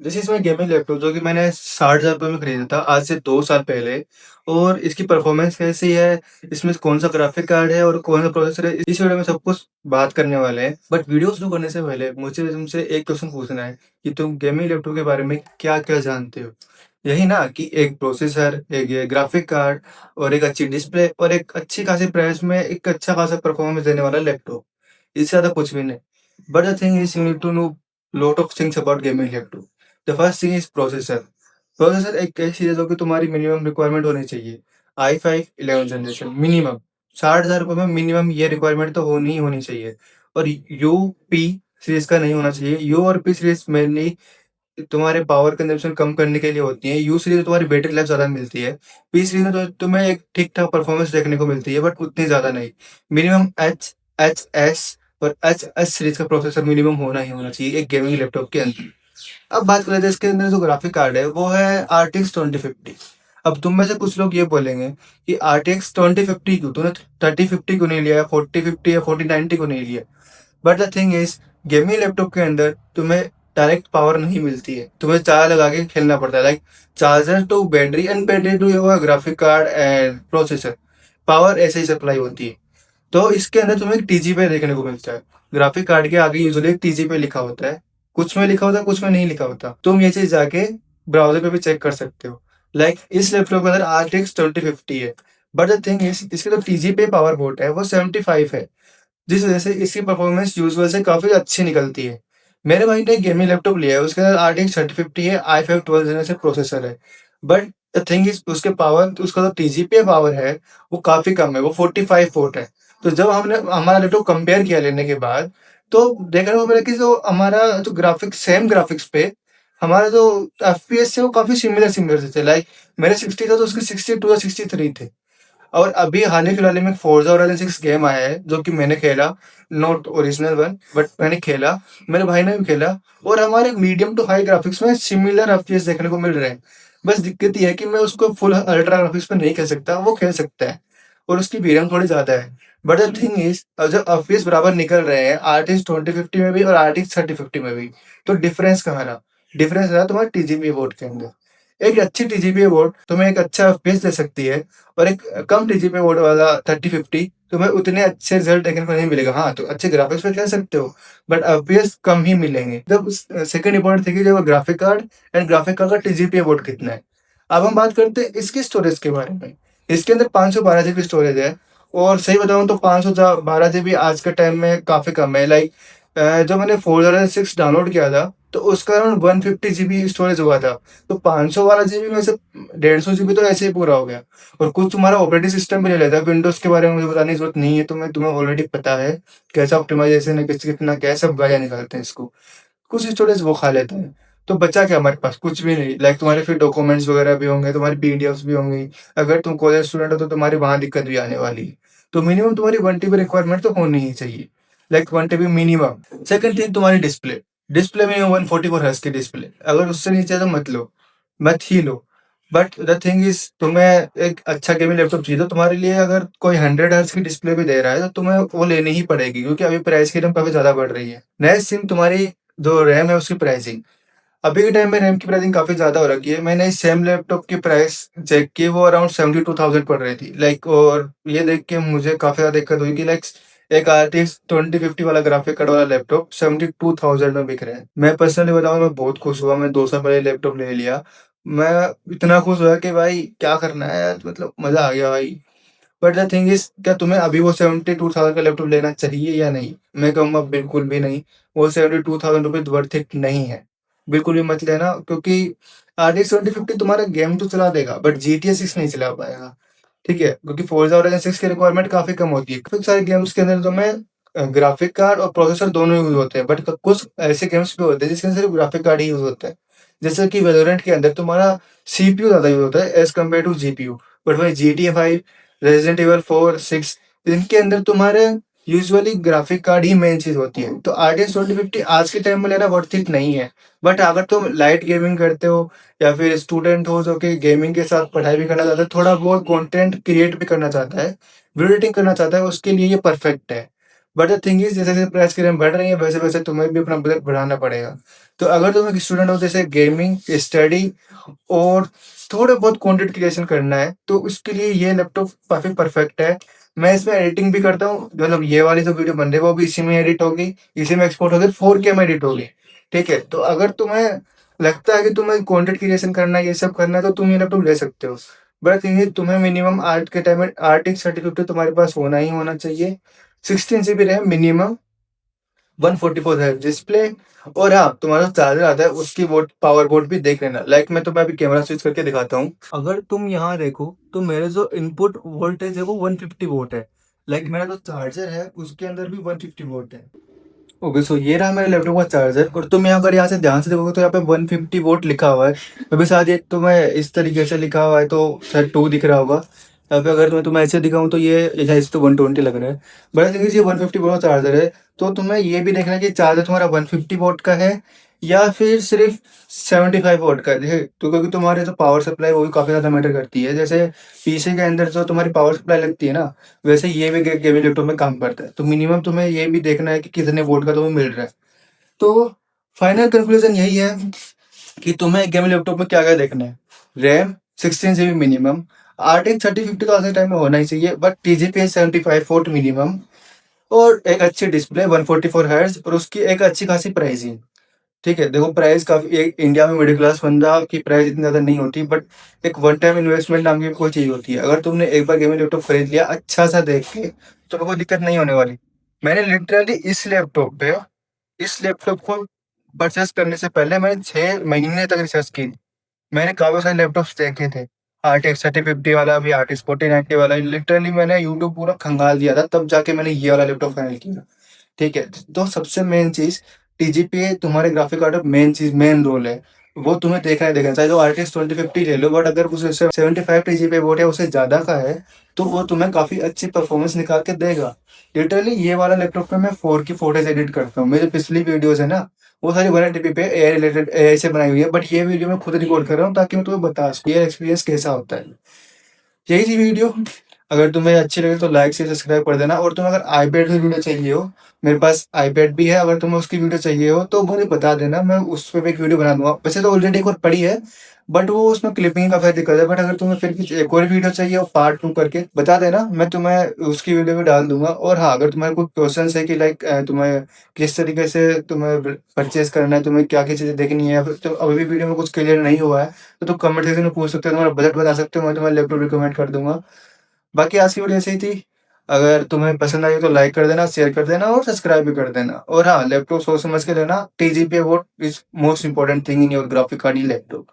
This is my gaming laptop जो कि मैंने 60,000 रुपए में खरीदा था आज से 2 साल पहले। और इसकी परफ़ॉर्मेंस कैसी है, इसमें कौन-सा ग्राफ़िक कार्ड है और कौन-सा प्रोसेसर है, इस वीडियो में सब कुछ बात करने वाले हैं। बट वीडियो शुरू करने से पहले मुझे तुमसे एक क्वेश्चन पूछना है कि तुम गेमिंग लैपटॉप के बारे में क्या-क्या जानते हो? यही ना कि एक प्रोसेसर, एक ये ग्राफ़िक कार्ड और एक अच्छी डिस्प्ले और एक अच्छी खासी प्राइस में एक अच्छा खासा परफ़ॉर्मेंस देने वाला लैपटॉप। इससे ज़्यादा कुछ भी नहीं। But the thing is you need to know lot of things about gaming laptop. The first thing is processor. Processor एक ऐसी चीज़ है जो कि तुम्हारी मिनिमम रिक्वायरमेंट होनी चाहिए। i5 11th जनरेशन मिनिमम 60,000 रुपए में मिनिमम ये रिक्वायरमेंट तो होनी ही होनी चाहिए। और यूपी सीरीज़ का नहीं होना चाहिए। यू और पी सीरीज़ मेनली तुम्हारे पावर कंज़म्पशन कम करने के लिए होती है। यू सीरीज़ में तुम्हारी बैटरी लाइफ़ ज़्यादा मिलती है। पी सीरीज़ में तो तुम्हें एक ठीक-ठाक परफ़ॉर्मेंस देखने को मिलती है बट उतनी ज़्यादा नहीं। मिनिमम एचएस और एचएस सीरीज़ का प्रोसेसर मिनिमम होना ही होना चाहिए एक गेमिंग लैपटॉप के अंदर। अब बात कर लेते हैं इसके अंदर जो ग्राफिक कार्ड है वो है आरटीएक्स 2050। अब तुम में से कुछ लोग ये बोलेंगे कि आरटीएक्स 2050 क्यों, तूने 3050 क्यों नहीं लिया, 4050 या 4090 को नहीं लिया। But the thing is gaming laptop के अंदर तुम्हें डायरेक्ट पावर नहीं मिलती है, तुम्हें चार्ज लगा के खेलना पड़ता है। Like charger to battery and battery to your graphic card and processor, power ऐसे ही सप्लाई होती है। तो इसके अंदर तुम्हें टीजीपी देखने को मिलता है। ग्राफिक कार्ड के आगे यूजुअली टीजीपी लिखा होता है, कुछ में लिखा होता है कुछ में नहीं लिखा होता। तुम ये चीज जाके ब्राउजर पे भी चेक कर सकते हो। लाइक इस लैपटॉप के अंदर RTX 2050 है। बट द थिंग इज इसके जो टीजीपी पावर बोर्ड है वो 75 है, जिस वजह से इसकी परफॉर्मेंस यूजुअल से काफी अच्छी निकलती है। मेरे भाई ने एक गेमिंग लैपटॉप लिया है, उसके अंदर RTX 3050 है, i5 12 जनरेशन प्रोसेसर है। बट द थिंग इज उसके पावर, उसका जो टीजीपी पावर है वो काफी कम है, वो 45 वोट है। तो जब हमने हमारा लैपटॉप कंपेयर किया लेने के बाद, तो देखने को मिला कि जो हमारा जो ग्राफिक्स, सेम ग्राफिक्स पे हमारा जो एफपीएस है वो काफी सिमिलर सिमिलर थे। लाइक मेरे 60 था तो उसके 62 या 63 थे। और अभी हाल ही फिलहाल में फोर्जा होराइजन 6 गेम आया है जो कि मैंने खेला, नॉट ओरिजिनल वन बट मैंने खेला, मेरे भाई ने भी खेला। और हमारे मीडियम टू हाई ग्राफिक्स में सिमिलर एफपीएस देखने को मिल रहे हैं। बस दिक्कत ये है कि मैं उसको फुल अल्ट्रा ग्राफिक्स पे नहीं खेल सकता, वो खेल सकता है और उसकी वीरम थोड़ी ज्यादा है। बट द थिंग इज जब एफपीएस बराबर निकल रहे हैं आरटीएक्स 2050 में भी और आरटीएक्स 3050 में भी, तो डिफरेंस कहाँ रहा? डिफरेंस रहा तुम्हारे टीजीपी बोर्ड के अंदर। एक अच्छी टीजीपी बोर्ड तुम्हें एक अच्छा एफपीएस दे सकती है और एक कम टीजीपी बोर्ड वाला 3050 तुम्हें उतने अच्छे रिजल्ट देखने को नहीं मिलेगा। हाँ, तो अच्छे ग्राफिक्स पे खेल सकते हो बट एफपीएस कम ही मिलेंगे। जब सेकंड इंपॉर्टेंट थी कि जो graphic card and graphic card का टीजीपी बोर्ड कितना है। अब हम बात करते हैं इसकी स्टोरेज के बारे में। इसके अंदर 512 जीबी स्टोरेज है। और सही बताऊं तो 512 जीबी आज के टाइम में काफी कम है। लाइक जब मैंने 406 डाउनलोड किया था तो उसका अराउंड 150 जीबी स्टोरेज हुआ था। तो 512 जीबी में से 150 जीबी तो ऐसे ही पूरा हो गया। और कुछ तुम्हारा ऑपरेटिंग सिस्टम भी ले लेता है। विंडोज के बारे में मुझे बताने की जरूरत नहीं है, तुम्हें ऑलरेडी पता है कैसा ऑप्टिमाइजेशन है, कितना कैसे बढ़िया निकालते हैं इसको। कुछ स्टोरेज वो खा लेता है। तो बचा क्या हमारे पास? कुछ भी नहीं। लाइक तुम्हारे फिर डॉक्यूमेंट्स वगैरह भी होंगे, तुम्हारी पीडीएफ्स भी होंगी। अगर तुम कॉलेज स्टूडेंट हो तो तुम्हारी वहां दिक्कत भी आने वाली है। तो मिनिमम तुम्हारी 1 TB रिक्वायरमेंट तो होनी ही चाहिए। Like 1 TB minimum. Second thing तुम्हारी डिस्प्ले। डिस्प्ले में 144 हर्ट्ज की डिस्प्ले, अगर उससे नीचे है तो मत लो, मत ही लो। बट द थिंग इज तुम्हें एक अच्छा गेमिंग लैपटॉप चाहिए तो तुम्हारे लिए अगर कोई 100 हर्ट्ज की डिस्प्ले भी दे रहा है तो तुम्हें वो लेनी ही पड़ेगी, क्योंकि अभी प्राइस की एकदम काफी ज्यादा बढ़ रही है। नेक्स्ट थिंग तुम्हारी जो रैम है उसकी प्राइसिंग। अभी के टाइम में रैम की प्राइसिंग काफी ज्यादा हो रखी है। मैंने इस सेम लैपटॉप की प्राइस चेक की, वो अराउंड 72,000 पड़ रही थी। लाइक और ये देख के मुझे काफी ज्यादा दिक्कत हुई कि लाइक एक RTX 2050 वाला ग्राफिक कार्ड वाला लैपटॉप 72,000 में बिक रहा है। मैं पर्सनली बताऊं, मैं बहुत खुश हुआ। मैं 2 साल पहले लैपटॉप ले लिया। मैं इतना खुश हुआ कि भाई क्या करना है यार, मतलब मजा आ गया भाई। बट द थिंग इज, क्या तुम्हें अभी वो 72,000 का लैपटॉप लेना चाहिए या नहीं? मैं कहूँगा बिल्कुल भी नहीं। वो 72,000 रुपीज वर्थ इट नहीं है। बिल्कुल भी मत लेना, क्योंकि RTX 2050 तुम्हारा गेम तो चला देगा बट GTA 6 नहीं चला पाएगा। ठीक है, क्योंकि फोर्जा होराइजन 6 की रिक्वायरमेंट काफी कम होती है। काफी सारे गेम्स के अंदर तुम्हें ग्राफिक कार्ड और प्रोसेसर दोनों यूज होते हैं, बट कुछ ऐसे गेम्स भी होते हैं जिसके अंदर सिर्फ ग्राफिक कार्ड ही यूज होता है। जैसे कि वेलोरेंट के अंदर तुम्हारा सीपीयू ज्यादा यूज होता है as compare to GPU. But वही GTA 5, रेजिडेंट एविल 4, 6, इनके अंदर तुम्हारे यूजुअली ग्राफिक कार्ड ही मेन चीज होती है। तो RTX 2050 आज के टाइम में लेना वर्थ इट नहीं है। बट अगर तुम लाइट गेमिंग करते हो या फिर स्टूडेंट हो जो कि गेमिंग के साथ पढ़ाई भी करना चाहता है, थोड़ा बहुत कंटेंट क्रिएट भी करना चाहता है, वीडियो एडिटिंग करना चाहता है, उसके लिए ये परफेक्ट है। बट द थिंग इज़ जैसे-जैसे प्राइस की रैम बढ़ रही है, वैसे-वैसे तुम्हें भी अपना बजट बढ़ाना पड़ेगा। तो अगर तुम एक स्टूडेंट हो, जैसे गेमिंग, स्टडी और थोड़े बहुत कंटेंट क्रिएशन करना है, तो उसके लिए ये लैपटॉप काफ़ी परफेक्ट है। मैं इसमें एडिटिंग भी करता हूँ, मतलब ये वाली जो वीडियो बन रही है वो भी इसी में एडिट होगी, इसी में एक्सपोर्ट होगी, 4K में एडिट होगी, ठीक है? तो अगर तुम्हें लगता है कि तुम्हें कंटेंट क्रिएशन करना है, ये सब करना है, तो तुम ये लैपटॉप ले सकते हो। बट थिंग इज़ तुम्हें मिनिमम आज के टाइम में RTX 3050 तुम्हारे पास होना ही होना चाहिए। 16 GB RAM minimum, 144 hertz display, और हाँ, तुम्हारा जो चार्जर आता है उसकी वोट पावर बोर्ड भी देख लेना। लाइक मैं तुम्हें अभी कैमरा स्विच करके दिखाता हूँ। अगर तुम यहाँ देखो तो मेरे जो इनपुट वोल्टेज है वो 150 वोट है। लाइक मेरा जो चार्जर है उसके अंदर भी 150 वोट है। ओके, सो ये रहा मेरे लैपटॉप का चार्जर, और तुम यहाँ अगर यहाँ से ध्यान से देखोगे तो यहाँ पे 150 वोट लिखा हुआ है। अभी शायद ये तुम्हें इस तरीके से लिखा हुआ है तो शायद 2 दिख रहा होगा। यहाँ पे अगर मैं तुम्हें ऐसे दिखाऊँ तो ये ऐसे तो 120 लग रहा है। बट थिंग इज़ ये 150 वोट का चार्जर है, तो तुम्हें ये भी देखना है कि चार्जर तुम्हारा 150 वोट का है या फिर सिर्फ 75 वोट का है। देखिए, तो क्योंकि तुम्हारे जो पावर सप्लाई वो भी काफ़ी ज़्यादा मैटर करती है। जैसे पीसी के अंदर जो तुम्हारी पावर सप्लाई लगती है ना, वैसे ये भी गेमिंग लैपटॉप में काम करता है। तो मिनिमम तुम्हें ये भी देखना है कि कितने वोट का तुम्हें मिल रहा है। तो फाइनल कंक्लूजन यही है कि तुम्हें गेमिंग लैपटॉप में क्या-क्या देखना है। रैम 16 जीबी मिनिमम, RTX 3050 तो आज के टाइम में होना ही चाहिए, बट TGPS 75 वोट मिनिमम, और एक अच्छी डिस्प्ले 144 हर्ट्ज, और उसकी एक अच्छी खासी प्राइसिंग। ठीक है, देखो प्राइस काफ़ी, एक इंडिया में मिडिल क्लास बंदा की प्राइस इतनी ज़्यादा नहीं होती, बट एक वन टाइम इन्वेस्टमेंट नाम की कोई चीज़ होती है। अगर तुमने एक बार गेमिंग लैपटॉप खरीद लिया अच्छा-सा देख के, तो कोई दिक्कत नहीं होने वाली। मैंने लिटरली इस लैपटॉप को परचेज़ करने से पहले मैंने 6 महीने तक रिसर्च की। मैंने काफ़ी सारे लैपटॉप्स देखे थे। RTX 3050 वाला भी, RTX 4090 वाला, लिटरली मैंने यूट्यूब पूरा खंगाल दिया था, तब जाके मैंने ये वाला लैपटॉप फाइनल किया। ठीक है? तो सबसे मेन चीज़, TGPA तुम्हारे ग्राफिक कार्ड में मेन चीज़, मेन रोल है। वो तुम्हें देखना ही देखना है। चाहे तो RTX 2050 ले लो, बट अगर उससे 75 TGPA बोर्ड है, उससे ज़्यादा का है, तो वो तुम्हें काफ़ी अच्छी परफॉर्मेंस निकाल के देगा। लिटरली ये वाला लैपटॉप पे मैं 4 की फ़ोटोज़ एडिट करता हूँ। मेरी पिछली वीडियोज़ है ना, वो सारी 180p पे एआई रिलेटेड, एआई से बनाई हुई है, बट ये वीडियो मैं खुद रिकॉर्ड कर रहा हूँ ताकि मैं तुम्हें बता सकूँ ये एक्सपीरियंस कैसा होता है। यही थी वीडियो। अगर तुम्हें अच्छी लगे तो लाइक से सब्सक्राइब कर देना, और तुम्हें अगर आईपैड की वीडियो चाहिए हो, मेरे पास आईपैड भी है, अगर तुम्हें उसकी वीडियो चाहिए हो तो मुझे बता देना, मैं उस पे भी एक वीडियो बना दूँगा। वैसे तो ऑलरेडी एक बार पड़ी है, बट वो उसमें क्लिपिंग का काफ़ी दिक्कत है, बट अगर तुम्हें फिर भी एक और वीडियो चाहिए हो पार्ट 2 करके, बता देना, मैं तुम्हें उसकी वीडियो भी डाल दूँगा। और हाँ, अगर तुम्हारे कोई क्वेश्चन्स है कि लाइक तुम्हें किस तरीके से तुम्हें परचेज़ करना है, तुम्हें क्या-क्या चीज़ें देखनी है, या फिर तो अभी भी वीडियो में कुछ क्लियर नहीं हुआ है, तो तुम कमेंट सेक्शन में पूछ सकते हो, तुम्हारा बजट बता सकते हो, मैं तुम्हें लैपटॉप रिकमेंड कर दूँगा। बाकी आज की वीडियो ऐसी ही थी। अगर तुम्हें पसंद आई हो तो लाइक कर देना, शेयर कर देना और सब्सक्राइब भी कर देना। और हाँ, लैपटॉप सोच समझ के लेना। TGPA board is most important thing in your graphic card in laptop.